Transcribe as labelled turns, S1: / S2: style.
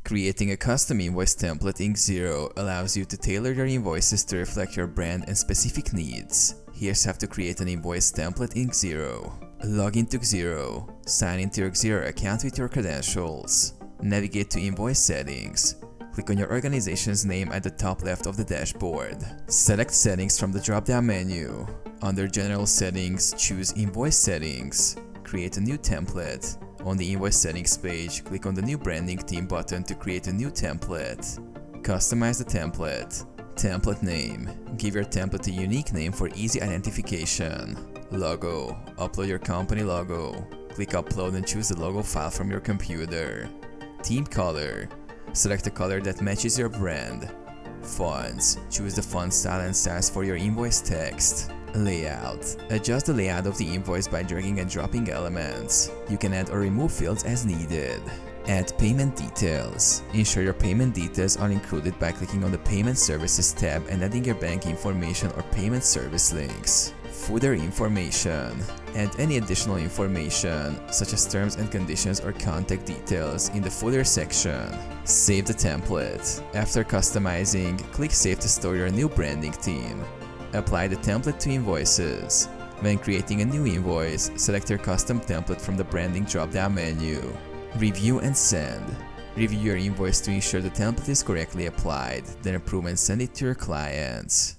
S1: Creating a custom invoice template in Xero allows you to tailor your invoices to reflect your brand and specific needs. Here's how to create an invoice template in Xero. Log into Xero. Sign into your Xero account with your credentials. Navigate to Invoice Settings. Click on your organization's name at the top left of the dashboard. Select Settings from the drop-down menu. Under General Settings, choose Invoice Settings. Create a new template. On the Invoice Settings page, click on the New Branding Theme button to create a new template. Customize the template. Template name. Give your template a unique name for easy identification. Logo. Upload your company logo. Click Upload and choose the logo file from your computer. Theme color. Select a color that matches your brand. Fonts. Choose the font style and size for your invoice text. Layout. Adjust the layout of the invoice by dragging and dropping elements. You can add or remove fields as needed. Add payment details. Ensure your payment details are included by clicking on the Payment Services tab and adding your bank information or payment service links. Footer information. Add any additional information, such as terms and conditions or contact details, in the footer section. Save the template. After customizing, click Save to store your new branding theme. Apply the template to invoices. When creating a new invoice, select your custom template from the branding drop-down menu. Review and send. Review your invoice to ensure the template is correctly applied, then approve and send it to your clients.